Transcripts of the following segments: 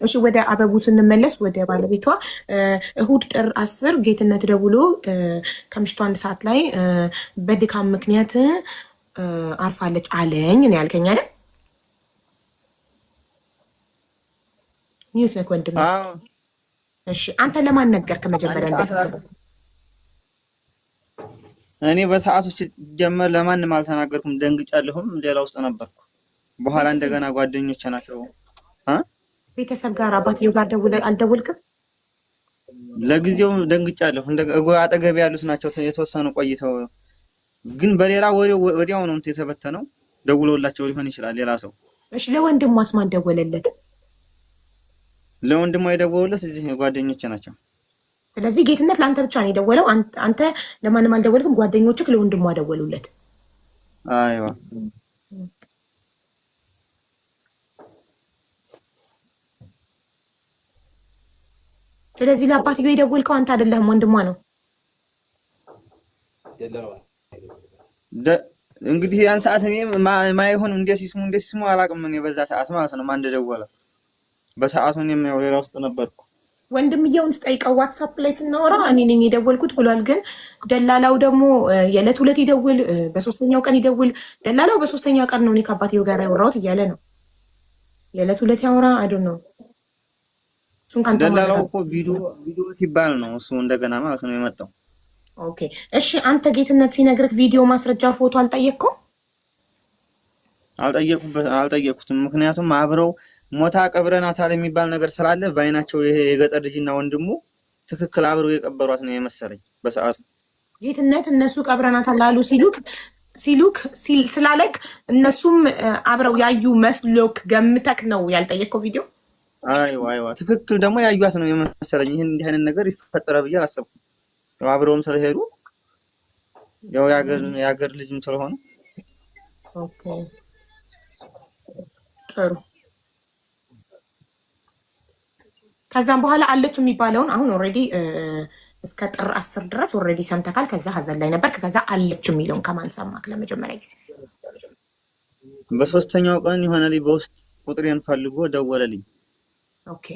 እሺ ወደ አበቡ ስንመለስ ወደ ባለቤቷ እሁድ ጥር 10 ጌትነት ደውሎ ከምሽቱ 1 ሰዓት ላይ በድካም ምክንያት አርፋለች አለኝ ነው ያልከኝ አይደል? ሚዩት ነክ ወንድም። እሺ አንተ ለማን ነገርክ መጀመሪያ እኔ በሰዓቱ ጀመር ለማንም አልተናገርኩም። ደንግጫለሁም ሌላ ውስጥ ነበርኩ። በኋላ እንደገና ጓደኞቼ ናቸው ቤተሰብ ጋር አባትየው ጋር አልደወልክም? ለጊዜው ደንግጫለሁ። አጠገብ ያሉት ናቸው የተወሰኑ ቆይተው፣ ግን በሌላ ወዲያው ነው የተበተነው። ደውሎላቸው ሊሆን ይችላል ሌላ ሰው። እሺ ለወንድሙ ማን ደወለለት? ለወንድሙ የደወሉለት እዚህ ጓደኞቼ ናቸው። ስለዚህ ጌትነት ለአንተ ብቻ ነው የደወለው። አንተ ለማንም አልደወልክም። ጓደኞችህ ለወንድሙ አደወሉለት። አይዋ ስለዚህ ለአባትየው የደወልከው አንተ አይደለህም፣ ወንድሟ ነው። እንግዲህ ያን ሰዓት እኔ ማይሆን እንደሲስሙ አላውቅም። እኔ በዛ ሰዓት ማለት ነው ማን እንደደወለ በሰዓቱ እኔም ያው ሌላ ውስጥ ነበርኩ። ወንድምየውን ስጠይቀው ዋትስአፕ ላይ ስናወራ እኔ ነኝ የደወልኩት ብሏል። ግን ደላላው ደግሞ የዕለት ሁለት ይደውል፣ በሶስተኛው ቀን ይደውል። ደላላው በሶስተኛው ቀን ነው እኔ ከአባትየው ጋር ያወራሁት እያለ ነው። የዕለት ሁለት ያወራ አይደል ነው። እሱን ካንተ ደላላው እኮ ቪዲዮ ሲባል ነው እሱ እንደገና ማለት ነው የመጣው። ኦኬ እሺ፣ አንተ ጌትነት ሲነግርህ ቪዲዮ ማስረጃ ፎቶ አልጠየቅከው? አልጠየቅኩትም። ምክንያቱም አብረው ሞታ ቀብረናታል የሚባል ነገር ስላለ በአይናቸው ይሄ የገጠር ልጅና ወንድሙ ትክክል አብረው የቀበሯት ነው የመሰለኝ በሰዓቱ። ጌትነት እነሱ ቀብረናታል ላሉ ሲሉክ ስላለክ እነሱም አብረው ያዩ መስሎክ ገምተክ ነው ያልጠየቅከው ቪዲዮ? አይዋ ትክክል ደግሞ ያዩት ነው የመሰለኝ። ይሄን እንዲህ አይነት ነገር ይፈጠራል ብዬ አላሰብኩም። ያው አብረውም ስለሄዱ ያው ያገር ልጅም ስለሆነ። ኦኬ ጥሩ። ከዛም በኋላ አለች የሚባለውን አሁን ኦልሬዲ እስከ ጥር 10 ድረስ ኦልሬዲ ሰምተካል። ከዛ ሀዘን ላይ ነበር። ከዛ አለች የሚለውን ከማን ሰማክ ለመጀመሪያ ጊዜ? በሶስተኛው ቀን የሆነ ልጅ በውስጥ ቁጥሬን ፈልጎ ደወለልኝ። ኦኬ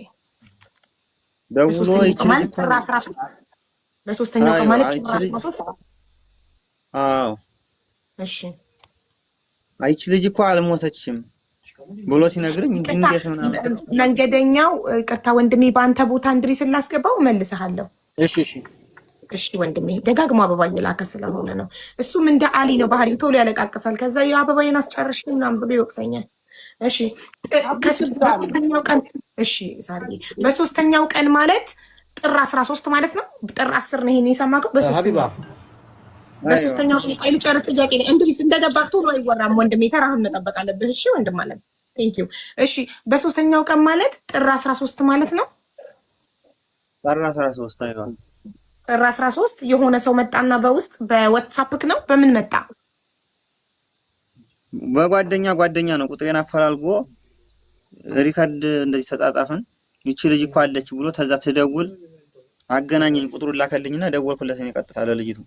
ደውሎ ማለት ጥር 13 በሶስተኛው ቀን ማለት ጥር 13። አዎ እሺ አይቺ ልጅ እኮ አልሞተችም ብሎ ሲነግረኝ እንዴት ምናምን መንገደኛው ቅርታ ወንድሜ በአንተ ቦታ እንድሪስ ላስገባው መልሰሃለሁ። እሺ ወንድሜ ደጋግሞ አበባ እየላከ ስለሆነ ነው። እሱም እንደ አሊ ነው ባህሪው፣ ቶሎ ያለቃቅሳል። ከዛ የአበባዬን አስጨርሽ ምናምን ብሎ ይወቅሰኛል። እሺ በሶስተኛው ቀን እሺ ሳሪ በሶስተኛው ቀን ማለት ጥር 13 ማለት ነው። ጥር 10 ነው ይሄን የሰማከው። በሶስተኛው ቀን ቆይ ልጨርስ ጥያቄ ነው። እንድሪስ እንደገባህ ቶሎ አይወራም ወንድሜ፣ ተራህን መጠበቅ አለብህ። እሺ ወንድም ማለት ቴንክ ዩ። እሺ በሶስተኛው ቀን ማለት ጥር 13 ማለት ነው። ጥር 13 አይደል? ጥር 13 የሆነ ሰው መጣና በውስጥ በዋትስአፕክ ነው በምን መጣ? በጓደኛ ነው ቁጥሬን አፈላልጎ ሪካርድ እንደዚህ ተጣጣፈን። ይቺ ልጅ እኮ አለች ብሎ ተዛ ትደውል አገናኘኝ። ቁጥሩን ላከልኝና ደወልኩለት እኔ ቀጥታ ለልጅቱ።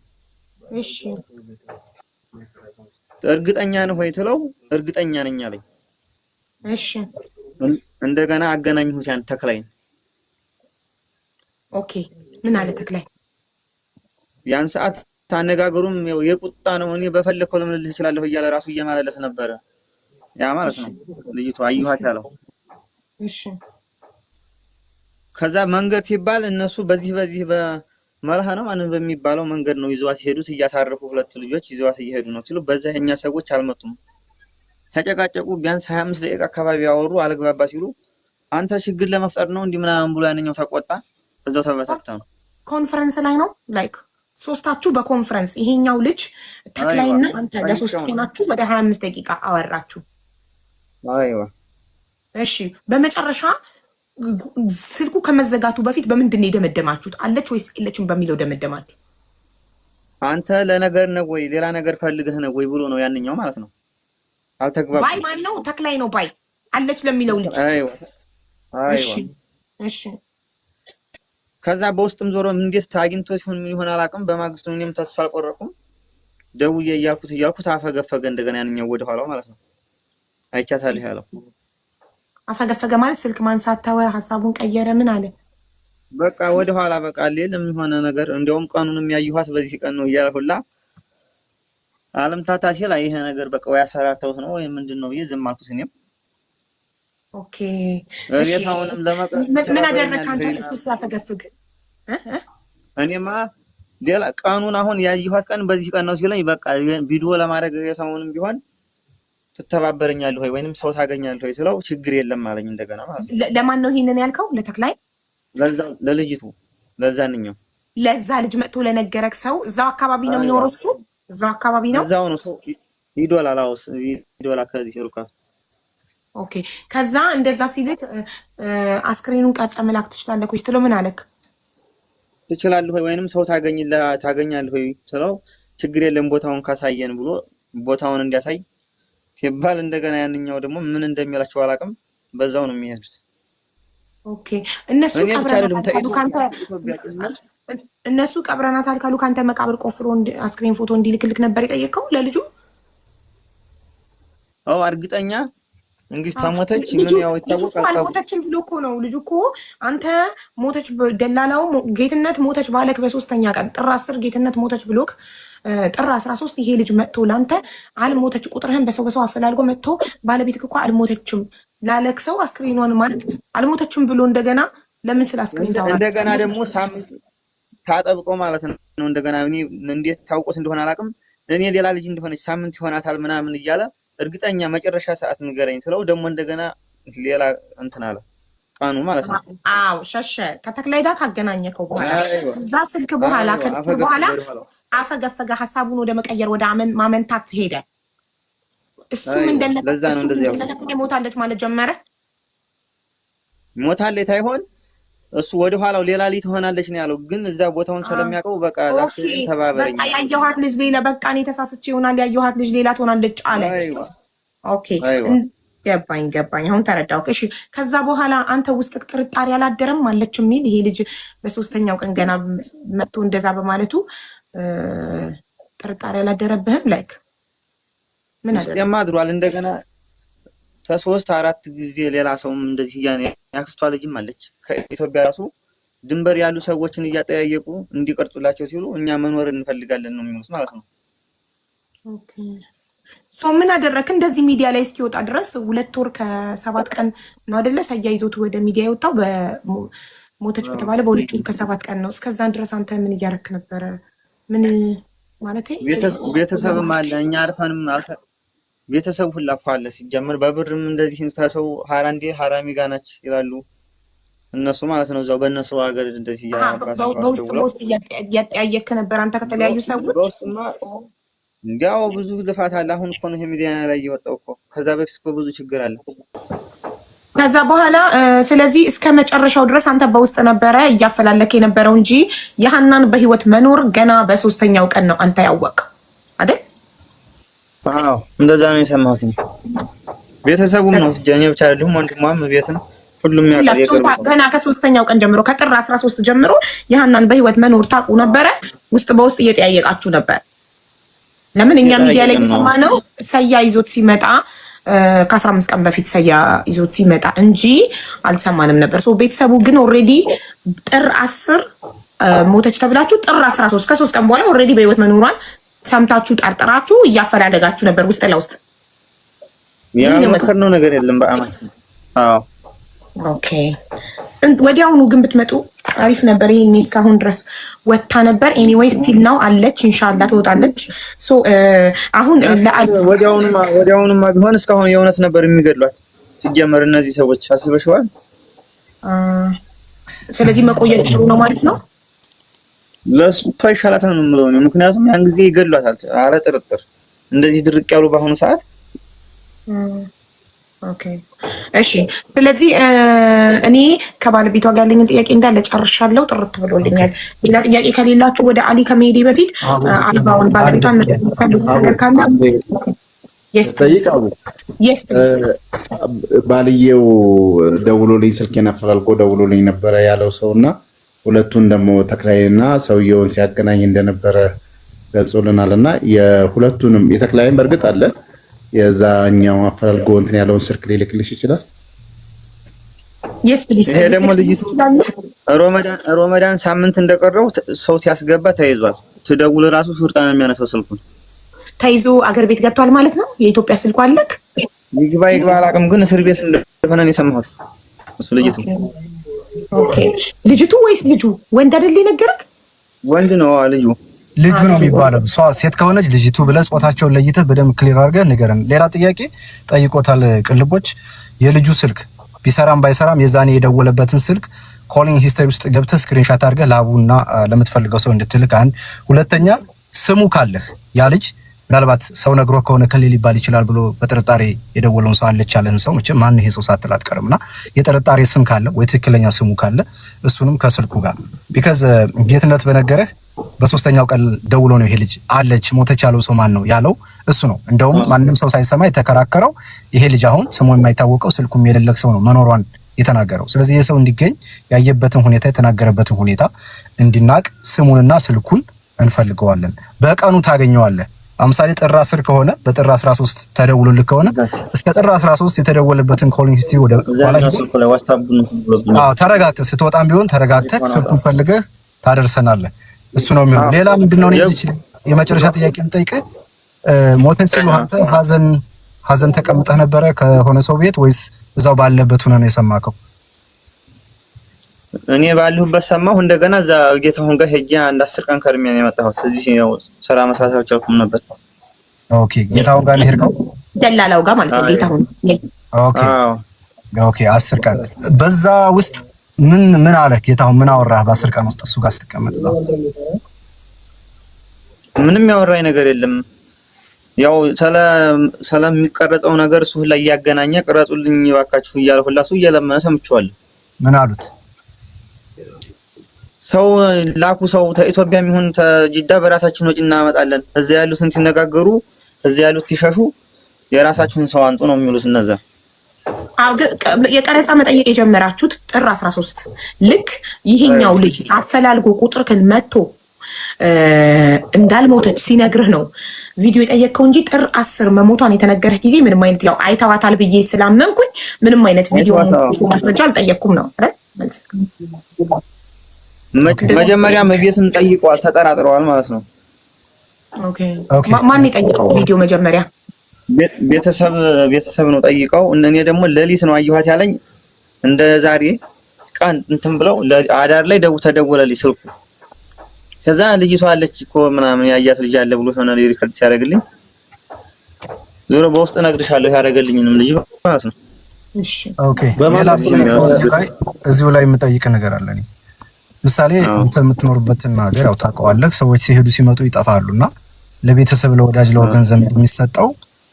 እሺ እርግጠኛ ነህ ወይ ትለው እርግጠኛ ነኝ አለኝ። እሺ እንደገና አገናኝሁት ያን ተክላይን። ኦኬ ምን አለ ተክላይ? ያን ሰዓት ታነጋገሩም የቁጣ ነው። እኔ በፈለከው ለምንልህ እችላለሁ እያለ ራሱ እየማለለስ ነበረ። ያ ማለት ነው ልጅቱ አዩሃት ያለው። እሺ ከዛ መንገድ ሲባል እነሱ በዚህ በመልሃ ነው ማንን በሚባለው መንገድ ነው ይዘዋት ሄዱት። እያሳረፉ ሁለት ልጆች ይዘዋት እየሄዱ ነው ሲሉ በዛኛ ሰዎች አልመጡም። ተጨቃጨቁ። ቢያንስ 25 ደቂቃ አካባቢ ያወሩ። አልግባባ ሲሉ አንተ ችግር ለመፍጠር ነው እንዲህ ምናምን ብሎ ያንኛው ተቆጣ። እዛው ተበታተኑ። ኮንፈረንስ ላይ ነው ላይክ ሶስታችሁ በኮንፈረንስ ይሄኛው ልጅ ተክላይና አንተ ለሶስት ሆናችሁ ወደ 25 ደቂቃ አወራችሁ። አይዋ እሺ በመጨረሻ ስልኩ ከመዘጋቱ በፊት በምንድን ነው የደመደማችሁት? አለች ወይስ የለችም በሚለው ደመደማችሁ? አንተ ለነገር ነው ወይ ሌላ ነገር ፈልገህ ነው ወይ ብሎ ነው ያንኛው ማለት ነው። አልተግባባም። ባይ ማን ነው? ተክላይ ነው ባይ አለች ለሚለው ልጅ። አይዋ እሺ ከዛ በውስጥም ዞሮ እንዴት ታግኝቶ ሲሆን ምን ይሆን አላውቅም። በማግስቱ እኔም ተስፋ አልቆረጥኩም። ደውዬ እያልኩት አፈገፈገ እንደገና ያንኛው ወደ ኋላው ማለት ነው። አይቻታለሁ ያለው አፈገፈገ ማለት ስልክ ማንሳት ተወ፣ ሀሳቡን ቀየረ፣ ምን አለ? በቃ ወደ ኋላ በቃ ሌላም የሆነ ነገር እንደውም ቀኑንም ያየኋት በዚህ ቀን ነው እያልሁላ አለም ታታ ሲል ይሄ ነገር በቃ ወይ አሰራርተውት ነው ወይ ምንድነው ብዬ ዝም አልኩት። እኔም ኦኬ እሺ ምን አደረግክ አንተ? እሱ ሲያፈገፍግ እኔማ ሌላ ቀኑን አሁን ያየኋት ቀን በዚህ ቀን ነው ሲለኝ በቃ ቪዲዮ ለማድረግ ሬሳውንም ቢሆን ትተባበረኛለህ ወይ ወይንም ሰው ታገኛለህ ወይ ስለው ችግር የለም አለኝ። እንደገና ማለት ነው። ለማን ነው ይሄንን ያልከው? ለተክላይ? ለልጅቱ ለዛንኛው ለዛ ልጅ መጥቶ ለነገረክ ሰው እዛው አካባቢ ነው የሚኖረው እሱ? እዛው አካባቢ ነው? እዛው ነው ሰው ይዶላል። አውስ ይዶላል ከዚህ ሲሩካ። ኦኬ ከዛ እንደዛ ሲልክ አስክሬኑን ቀርጸ መላክ ትችላለህ ወይ ስትለው ምን አለክ? ትችላለህ ወይ ወይንም ሰው ታገኛለህ ወይ ስለው ችግር የለም ቦታውን ካሳየን ብሎ ቦታውን እንዲያሳይ ሲባል እንደገና ያንኛው ደግሞ ምን እንደሚላቸው አላውቅም። በዛው ነው የሚሄዱት። ኦኬ እነሱ ቀብረናታል ካሉ ካንተ መቃብር ቆፍሮ አስክሬን ፎቶ እንዲልክልክ ነበር የጠየቀው ለልጁ? አዎ እርግጠኛ እንግዲህ ታሞተች ምን ያው ይታወቃል። አልሞተችም ብሎ እኮ ነው ልጁ እኮ አንተ ሞተች ደላላው ጌትነት ሞተች ባለክ በ3ኛ ቀን ጥር 10 ጌትነት ሞተች ብሎክ ጥር 13 ይሄ ልጅ መጥቶ ላንተ አልሞተች ቁጥርህን በሰው አፈላልጎ መጥቶ ባለቤትክ እኮ አልሞተችም ላለክ ሰው አስክሬኗን ማለት አልሞተችም ብሎ እንደገና ለምን ስለ አስክሬን ታወራ? እንደገና ደግሞ ሳምንት ታጠብቆ ማለት ነው። እንደገና እኔ እንዴት ታውቆስ እንደሆነ አላውቅም። እኔ ሌላ ልጅ እንደሆነች ሳምንት ይሆናታል ምናምን እያለ እርግጠኛ መጨረሻ ሰዓት ንገረኝ ስለው ደግሞ እንደገና ሌላ እንትን አለ ቀኑ ማለት ነው። አዎ ሸሸ ከተክላይ ጋር ካገናኘከው በኋላ እዛ ስልክ በኋላ በኋላ አፈገፈገ ሀሳቡን ወደ መቀየር ወደ ማመንታት ሄደ። እሱም እንደነተክላይ ሞታለች ማለት ጀመረ። ሞታለች አይሆን እሱ ወደ ኋላው ሌላ ልጅ ትሆናለች ነው ያለው። ግን እዛ ቦታውን ስለሚያውቀው በቃ ተባበረኝ በቃ ያየኋት ልጅ ሌላ በቃ እኔ ተሳስቼ ይሆናል ያየኋት ልጅ ሌላ ትሆናለች አለ። ኦኬ ገባኝ አሁን ተረዳው። እሺ ከዛ በኋላ አንተ ውስጥ ጥርጣሬ አላደረም አለች የሚል ይሄ ልጅ በ3ኛው ቀን ገና መጥቶ እንደዛ በማለቱ ጥርጣሬ አላደረብህም? ላይክ ምን አደረገ? ያማድሯል እንደገና ከ3 4 ጊዜ ሌላ ሰውም እንደዚህ ያክስቷ ልጅም አለች ከኢትዮጵያ ራሱ ድንበር ያሉ ሰዎችን እያጠያየቁ እንዲቀርጹላቸው ሲሉ እኛ መኖር እንፈልጋለን ነው የሚሉት ማለት ነው። ኦኬ ሶ ምን አደረክ? እንደዚህ ሚዲያ ላይ እስኪወጣ ድረስ 2 ወር ከ7 ቀን ነው አይደለ? ሰያ ይዞት ወደ ሚዲያ የወጣው በሞተች በተባለ በ2 ወር ከ7 ቀን ነው። እስከዛን ድረስ አንተ ምን እያረክ ነበረ? ምን ማለት ቤተሰብም አለ እኛ አርፈንም ቤተሰብ ሁላ እኮ አለ ሲጀምር በብርም እንደዚህ እንስታሰው ሃራንዴ ሃራሚ ጋር ናች ይላሉ እነሱ ማለት ነው። እዛው በእነሱ ሀገር እንደዚህ በውስጥ እያጠያየክ ነበር አንተ ከተለያዩ ሰዎች? በውስጥማ እንዲያው ብዙ ልፋት አለ። አሁን እኮ ነው ሚዲያ ላይ እየወጣው እኮ። ከዛ በፊት እኮ ብዙ ችግር አለ። ከዛ በኋላ ስለዚህ እስከ መጨረሻው ድረስ አንተ በውስጥ ነበረ እያፈላለክ የነበረው እንጂ የሀናን በህይወት መኖር ገና በ3ኛው ቀን ነው አንተ ያወቅው አይደል? አዎ እንደዛ ነው የሰማሁት። ቤተሰቡም ነው ጀኛ ብቻ አይደለም ወንድሟም ቤትም ሁሉም ያውቃል። ገና ከ3ኛው ቀን ጀምሮ ከጥር 13 ጀምሮ የሀናን በህይወት መኖር ታውቁ ነበረ። ውስጥ በውስጥ እየተያየቃችሁ ነበር። ለምን እኛ ሚዲያ ላይ የሰማነው ሰያ ይዞት ሲመጣ ከ15 ቀን በፊት ሰያ ይዞት ሲመጣ እንጂ አልሰማንም ነበር። ሶ ቤተሰቡ ግን ኦልሬዲ ጥር 10 ሞተች ተብላችሁ ጥር 13 ከ3 ቀን በኋላ ኦልሬዲ በህይወት መኖሯን ሰምታችሁ ጠርጥራችሁ እያፈላለጋችሁ ነበር ውስጥ ለውስጥ። ያ ነው ነገር የለም በአማን። አዎ ኦኬ ወዲያውኑ ግን ብትመጡ አሪፍ ነበር። ይሄኔ እስካሁን ድረስ ወጣ ነበር። ኤኒዌይ ስቲል ነው አለች። ኢንሻአላህ ትወጣለች። ሶ አሁን ወዲያውኑማ ቢሆን እስካሁን የእውነት ነበር የሚገድሏት ሲጀመር እነዚህ ሰዎች አስበሽዋል። ስለዚህ መቆየት ጥሩ ነው ማለት ነው። ለሱ ይሻላታል ነው የምለው። ምክንያቱም ያን ጊዜ ይገድሏታል አለ ጥርጥር እንደዚህ ድርቅ ያሉ በአሁኑ ሰዓት። ኦኬ እሺ። ስለዚህ እኔ ከባለቤቷ ጋር ያለኝን ጥያቄ እንዳለ ጨርሻለሁ። ጥርት ብሎልኛል። ሌላ ጥያቄ ከሌላችሁ ወደ አሊ ከመሄዴ በፊት አልባውን ባለቤቷን የምትፈልጉት ነገር ካለ ባልየው ደውሎልኝ ስልኬን አፈላልጎ ደውሎልኝ ነበረ ያለው ሰውና ሁለቱን ደግሞ ተክላይና ሰውየውን ሲያገናኝ እንደነበረ ገልጾልናል። እና የሁለቱንም የተክላይን በእርግጥ አለ የዛኛው አፈላልጎ እንትን ያለውን ስልክ ሊልክልሽ ይችላል። የስ ፕሊስ። ይሄ ደግሞ ልጅቱ ሮመዳን ሳምንት እንደቀረው ሰው ሲያስገባ ተይዟል። ትደውል ራሱ ሹርጣ ነው የሚያነሳው ስልኩን። ተይዞ አገር ቤት ገብቷል ማለት ነው። የኢትዮጵያ ስልኩ አለክ? ይግባ አላውቅም፣ ግን እስር ቤት እንደሆነ ነው የሰማሁት። እሱ ልጅቱ ኦኬ። ልጅቱ ወይስ ልጁ? ወንድ አይደል የነገረክ? ወንድ ነው ልጁ። ልጁ ነው የሚባለው። ሴት ከሆነች ልጅቱ ብለህ ጾታቸውን ለይተህ በደንብ ክሊር አድርገህ ንገረን። ሌላ ጥያቄ ጠይቆታል ቅልቦች። የልጁ ስልክ ቢሰራም ባይሰራም የዛኔ የደወለበትን ስልክ ኮሊንግ ሂስትሪ ውስጥ ገብተህ ስክሪንሻት አድርገህ ለአቡና ለምትፈልገው ሰው እንድትልክ አንድ። ሁለተኛ ስሙ ካለህ ያ ልጅ ምናልባት ሰው ነግሮ ከሆነ ከሌ ሊባል ይችላል ብሎ በጥርጣሬ የደወለውን ሰው አለች ያለህን ሰው መቼም ማን ይሄ ሰው ሳትል አትቀርምና የጥርጣሬ ስም ካለ ወይ ትክክለኛ ስሙ ካለ እሱንም ከስልኩ ጋር ቢካዝ ጌትነት በነገረህ በሶስተኛው ቀን ደውሎ ነው ይሄ ልጅ አለች ሞተች ያለው ሰው ማን ነው ያለው እሱ ነው። እንደውም ማንንም ሰው ሳይሰማ የተከራከረው ይሄ ልጅ አሁን ስሙ የማይታወቀው ስልኩም የሌለክ ሰው ነው መኖሯን የተናገረው። ስለዚህ የሰው እንዲገኝ ያየበትን ሁኔታ የተናገረበትን ሁኔታ እንዲናቅ ስሙንና ስልኩን እንፈልገዋለን። በቀኑ ታገኘዋለህ። አምሳሌ ጥር 10 ከሆነ በጥር 13 ተደውሎልህ ከሆነ እስከ ጥር 13 የተደወለበትን ኮሊንግ ሂስትሪ ወደ ተረጋግተህ ስትወጣም ቢሆን ተረጋግተህ ስልኩን ፈልገህ ታደርሰናለህ። እሱ ነው የሚሆነው። ሌላ ምንድነው የመጨረሻ ጥያቄ የምጠይቅህ ሞተን ሲሉ አንተ ሀዘን ተቀምጠህ ነበረ ከሆነ ሰው ቤት ወይስ እዛው ባለበት ሆነ ነው የሰማከው? እኔ ባለሁበት ሰማሁ። እንደገና እዛ ጌታሁን ጋር ሄጄ አንድ 10 ቀን ከርሜ ነው የመጣሁት። እዚህ ያው ስራ መስራት አልቻልኩም ነበር። ኦኬ ጌታሁን ጋር ነው ሄድከው? ደላላው ጋር ማለት ነው ጌታሁን። ኦኬ 10 ቀን በዛ ውስጥ ምን አለ ጌታሁን? ምን አወራህ በ10 ቀን ውስጥ እሱ ጋር ስትቀመጥ? እዛ ምንም ያወራኝ ነገር የለም። ያው ስለሚቀረጸው ነገር እሱ ላይ ያገናኘ ቅረጹልኝ እባካችሁ እያለ ሁላ እሱ እየለመነ ሰምቼዋለሁ። ምን አሉት? ሰው ላኩ ሰው ኢትዮጵያ የሚሆን ተጅዳ በራሳችን ወጪ እናመጣለን። እዛ ያሉትን ሲነጋገሩ እዛ ያሉት ይሸሹ የራሳችሁን ሰው አንጡ ነው የሚሉት እነዛ። የቀረጻ መጠየቅ የጀመራችሁት ጥር 13 ልክ ይሄኛው ልጅ አፈላልጎ ቁጥርክን መጥቶ እንዳልሞተች ሲነግርህ ነው ቪዲዮ የጠየቅከው እንጂ ጥር 10 መሞቷን የተነገረህ ጊዜ ምንም አይነት ያው አይተዋታል ብዬ ስላመንኩኝ ምንም አይነት ቪዲዮ ማስረጃ አልጠየቅኩም ነው አይደል? መጀመሪያ መቤትን ጠይቀዋል፣ ተጠራጥረዋል ማለት ነው። ኦኬ ማን የጠየቀው ቪዲዮ? መጀመሪያ ቤተሰብ ነው ጠይቀው። እኔ ደግሞ ሌሊት ነው አየኋት ያለኝ እንደ ዛሬ ቀን እንትን ብለው አዳር ላይ ተደወለልኝ ስልኩ። ከዛ ልጅቷ አለች እኮ ምናምን ያያት ልጅ አለ ብሎ ሆነ ሪከርድ ሲያደርግልኝ ዞሮ በውስጥ እነግርሻለሁ ያደረገልኝንም ልጅ ማለት ነው። እሺ ኦኬ እዚሁ ላይ የምጠይቅ ነገር አለ። እኔ ምሳሌ አንተ የምትኖርበትን ሀገር ያው ታውቀዋለህ። ሰዎች ሲሄዱ ሲመጡ ይጠፋሉና ለቤተሰብ ለወዳጅ ለወገን ዘመድ የሚሰጠው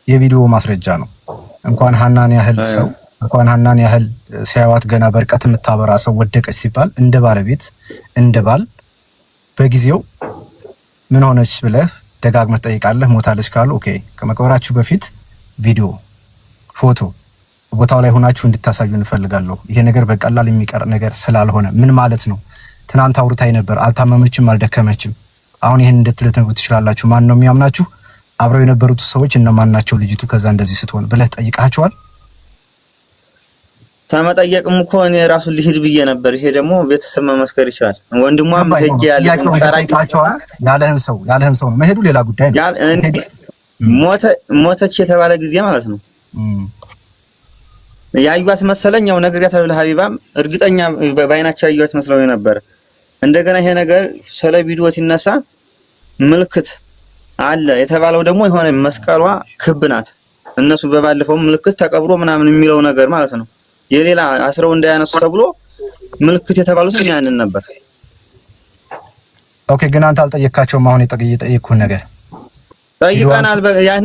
የቪዲዮ ማስረጃ ነው። እንኳን ሀናን ያህል ሰው እንኳን ሀናን ያህል ሲያዋት ገና በርቀት የምታበራ ሰው ወደቀች ሲባል እንደ ባለቤት እንደ ባል በጊዜው ምን ሆነች ብለህ ደጋግመህ ትጠይቃለህ። ሞታለች ካሉ ኦኬ ከመቅበራችሁ በፊት ቪዲዮ ፎቶ ቦታው ላይ ሆናችሁ እንድታሳዩ እንፈልጋለሁ። ይሄ ነገር በቀላል የሚቀር ነገር ስላልሆነ ምን ማለት ነው? ትናንት አውርታይ ነበር፣ አልታመመችም፣ አልደከመችም። አሁን ይሄን እንድትነግሩ ትችላላችሁ። ማን ነው የሚያምናችሁ? አብረው የነበሩት ሰዎች እነማን ናቸው? ልጅቱ ከዛ እንደዚህ ስትሆን ብለህ ጠይቃቸዋል? ተመጠየቅም እኮ እኔ ራሱ ልሂድ ብዬ ነበር። ይሄ ደግሞ ቤተሰብ መመስከር ይችላል። ወንድሟም ሄጄ ያለህን ሰው ነው መሄዱ ሌላ ጉዳይ ነው። ሞተች የተባለ ጊዜ ማለት ነው ያዩት መሰለኝ። ያው ነግሬያታለሁ ለሀቢባም እርግጠኛ በአይናቸው ያዩት መስለው ነበር። እንደገና ይሄ ነገር ስለ ቪዲዮ ሲነሳ ምልክት አለ የተባለው ደግሞ የሆነ መስቀሏ ክብ ናት። እነሱ በባለፈው ምልክት ተቀብሮ ምናምን የሚለው ነገር ማለት ነው የሌላ አስረው እንዳያነሱ ተብሎ ምልክት የተባሉት ያንን ነበር። ኦኬ ግን አንተ አልጠየካቸውም? አሁን የጠየቅኩህ ነገር ጠይቀናል። ያን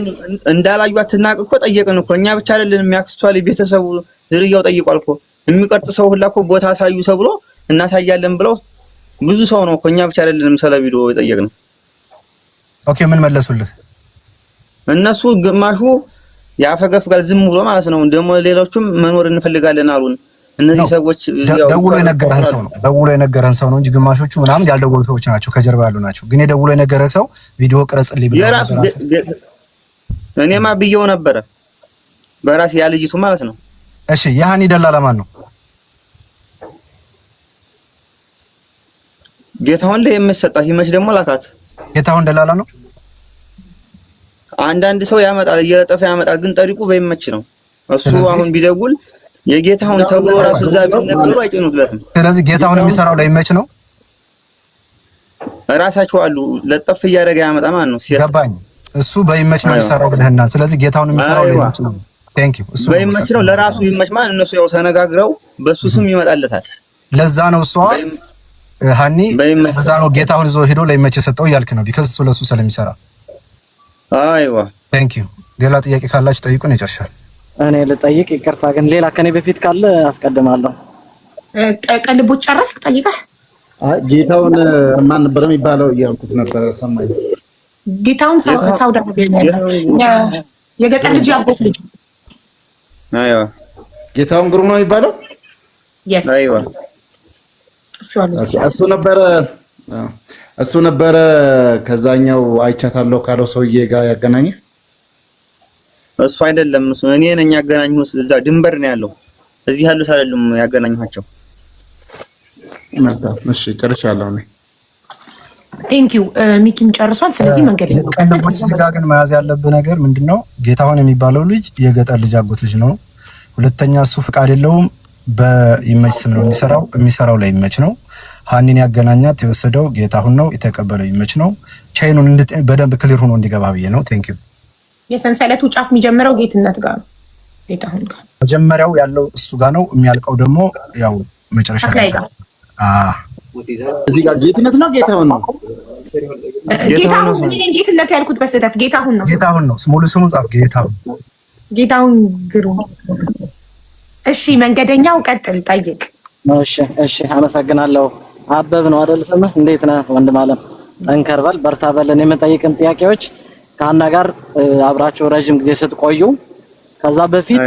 እንዳላዩት ትናቅ እኮ ጠየቅን እኮ እኛ ብቻ አይደለም የሚያክስቷ ቤተሰቡ ዝርያው ጠይቋል እኮ የሚቀርጽ ሰው ሁላ እኮ ቦታ ሳዩ ተብሎ እናሳያለን ብለው ብዙ ሰው ነው እኮ እኛ ብቻ አይደለም ስለ ቪዲዮ የጠየቅነው። ኦኬ ምን መለሱልህ? እነሱ ግማሹ ያፈገፍጋል ዝም ብሎ ማለት ነው። ደግሞ ሌሎቹም መኖር እንፈልጋለን አሉን። እነዚህ ሰዎች ደውሎ የነገረህን ሰው ነው እንጂ ግማሾቹ ምናምን ያልደወሉ ሰዎች ናቸው፣ ከጀርባ ያሉ ናቸው። ግን የደውሎ የነገረህ ሰው ቪዲዮ ቅረጽልኝ ብሎ እኔማ ብየው ነበረ በራሴ ያ ልጅቱ ማለት ነው። እሺ የሃኒ ደላላ ማን ነው? ጌታውን ላይ የምትሰጣት ይመች ደግሞ ላካት። ጌታውን ደላላ ነው። አንዳንድ ሰው ያመጣል እየለጠፈ ያመጣል፣ ግን ጠሪቁ በይመች ነው። እሱ አሁን ቢደውል የጌታውን ተብሎ ራሱ እዛ ቢነገሩ አይጭኑለትም። ስለዚህ ጌታውን የሚሰራው ለይመች ነው። ራሳቸው አሉ ለጠፍ እያደረገ ያመጣ ማለት ነው። ገባኝ። እሱ በይመች ነው የሚሰራው ብለህና፣ ስለዚህ ጌታውን የሚሰራው ለይመች ነው። ቴንክ ዩ። እሱ በይመች ነው ለራሱ ይመች ማለት እነሱ ያው ተነጋግረው በሱ ስም ይመጣለታል። ለዛ ነው እሷ ሃኒ ለዛ ነው ጌታውን ይዞ ሄዶ ለይመች የሰጠው እያልክ ነው። ቢካዝ እሱ ለሱ ስለሚሰራ። አይዋ ቴንክ ዩ። ሌላ ጥያቄ ካላችሁ ጠይቁን። ይጨርሻል። እኔ ልጠይቅ፣ ይቅርታ ግን ሌላ ከኔ በፊት ካለ አስቀድማለሁ። ቀልቦች ጨረስክ ጠይቀህ? ጌታውን ማን ነበር የሚባለው እያልኩት ነበር። ሰማኝ። ጌታውን ሳውዲ አረቢያ ያለ የገጠር ልጅ ያቦት ልጅ። አይዋ ጌታውን ግሩ ነው የሚባለው። yes አይዋ እሱ ነበረ ከዛኛው አይቻታለሁ ካለው ሰውዬ ጋር ያገናኘ። እሱ አይደለም፣ እሱ እኔ ነኝ ያገናኘሁት። እዛ ድንበር ነው ያለው፣ እዚህ ያሉት አይደሉም ያገናኘኋቸው። እሺ ጨርሻለሁ እኔ። ቴንክ ዩ። ሚኪም ጨርሷል። ስለዚህ መንገድ ቀልቦች እዚህ ጋር ግን መያዝ ያለብህ ነገር ምንድነው? ጌታውን የሚባለው ልጅ የገጠር ልጅ አጎት ልጅ ነው። ሁለተኛ እሱ ፍቃድ የለውም፣ በይመች ስም ነው የሚሰራው ለይመች ነው። ሃኒን ያገናኛት የወሰደው ጌታሁን ነው፣ የተቀበለው ይመች ነው። ቻይኑን በደንብ ክሊር ሆኖ እንዲገባ ብዬ ነው። ቴንክ ዩ። የሰንሰለቱ ጫፍ የሚጀምረው ጌትነት ጋር ነው፣ ጌታሁን ጋር። መጀመሪያው ያለው እሱ ጋር ነው፣ የሚያልቀው ደግሞ ያው መጨረሻ ላይ ነው። እዚህ ጋር ጌትነት ነው ጌታሁን ነው። ጌታሁን እኔ ጌትነት ያልኩት በስህተት ጌታሁን ነው። ጌታሁን ነው ሙሉ ስሙ ጻፍ። ጌታሁን ግሩም። እሺ መንገደኛው ቀጥል፣ ጠይቅ። እሺ አመሰግናለሁ። አበብ ነው አይደል ስምህ? እንዴት ነህ ወንድም አለም? ጠንከር በል በርታ በል። እኔ የምጠይቅን ጥያቄዎች ከአና ጋር አብራችሁ ረጅም ጊዜ ስትቆዩ ከዛ በፊት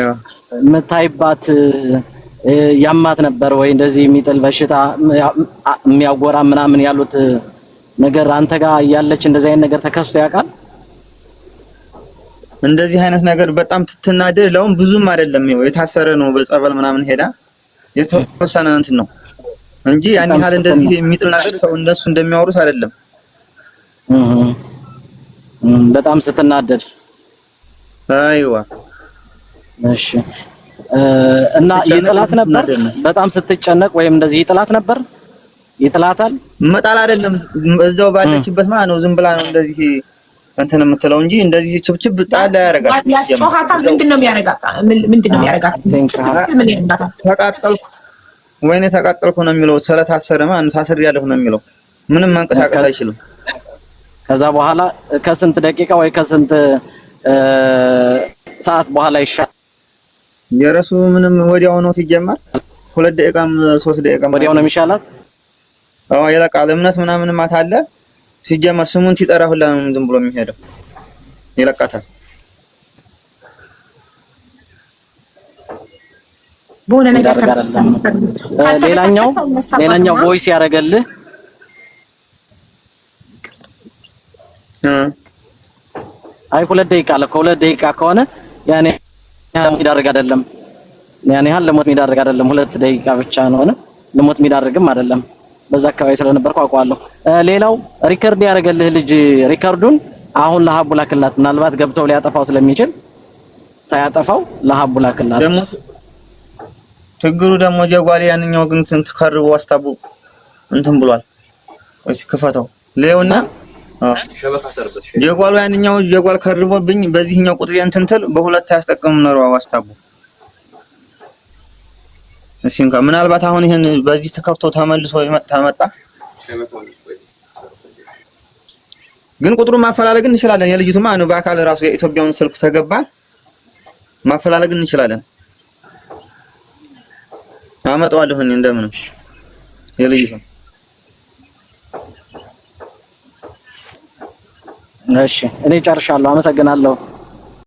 የምታይባት ያማት ነበር ወይ እንደዚህ የሚጥል በሽታ የሚያጎራ ምናምን ያሉት ነገር አንተ ጋር ያለች እንደዚህ አይነት ነገር ተከስቶ ያውቃል? እንደዚህ አይነት ነገር በጣም ትትናደድ ለውን ብዙም አይደለም። ይኸው የታሰረ ነው በጸበል ምናምን ሄዳ የተወሰነ እንትን ነው እንጂ ያን ያህል እንደዚህ የሚጥል ነገር ሰው እንደሱ እንደሚያወሩት አይደለም። በጣም ስትናደድ። አይዋ እሺ። እና ይጥላት ነበር በጣም ስትጨነቅ ወይም እንደዚህ ይጥላት ነበር? ይጥላታል? መጣል አይደለም እዛው ባለችበት ማለት ነው። ዝም ብላ ነው እንደዚህ እንትን የምትለው እንጂ እንደዚህ ችብችብ ጣል ያረጋት። ያስጮሃታል። ምንድነው የሚያረጋት? ምንድነው የሚያረጋት? ምን ያረጋታል? ተቃጠልኩ ወይኔ ተቃጠልኩ ነው የሚለው። ስለታሰረ ማለት ነው። ታስሬያለሁ ነው የሚለው። ምንም መንቀሳቀስ አይችልም። ከዛ በኋላ ከስንት ደቂቃ ወይ ከስንት ሰዓት በኋላ ይሻል? የራሱ ምንም ወዲያው ነው ሲጀመር 2 ደቂቃም 3 ደቂቃም ወዲያው ነው የሚሻላት። የለቃል እምነት ምናምን ማታ አለ ሲጀመር ስሙን ሲጠራ ሁላ ነው ዝም ብሎ የሚሄደው። ይለቃታል። በሆነ ነገር ሌላኛው ቮይስ ያደርገልህ አይ 2 ደቂቃ አለ። ከ2 ደቂቃ ከሆነ ያኔ የሚዳርግ አይደለም። ያኔ ያህል ለሞት የሚዳርግ አይደለም። 2 ደቂቃ ብቻ ነው ሆነ ለሞት የሚዳርግም አይደለም። በዛ አካባቢ ስለነበርኩ አውቀዋለሁ። ሌላው ሪከርድ ያደርገልህ ልጅ ሪከርዱን አሁን ለሀቡ ላክላት። ምናልባት ገብተው ሊያጠፋው ስለሚችል ሳያጠፋው ለሀቡ ላክላት። ደግሞ ችግሩ ደግሞ ጀጓል ያንኛው ግን ተከርቦ አስታቡ እንትን ብሏል። ወይስ ክፈተው ሌውና ሸበካ ሰርበት ጀጓሉ ያንኛው ጀጓል ከርቦብኝ በዚህኛው ቁጥር እንትን በሁለት ያስጠቀሙ ነው አስታቡ። እሺንካ ምናልባት አሁን ይሄን በዚህ ተከፍቶ ተመልሶ መጣ ግን ቁጥሩ ማፈላለግ እንችላለን። የልጅቱማ ነው በአካል ራሱ የኢትዮጵያውን ስልክ ተገባ ማፈላለግ እንችላለን። አመጣዋለሁ እኔ እንደምንም የልጅቱ። እሺ እኔ ጨርሻለሁ። አመሰግናለሁ።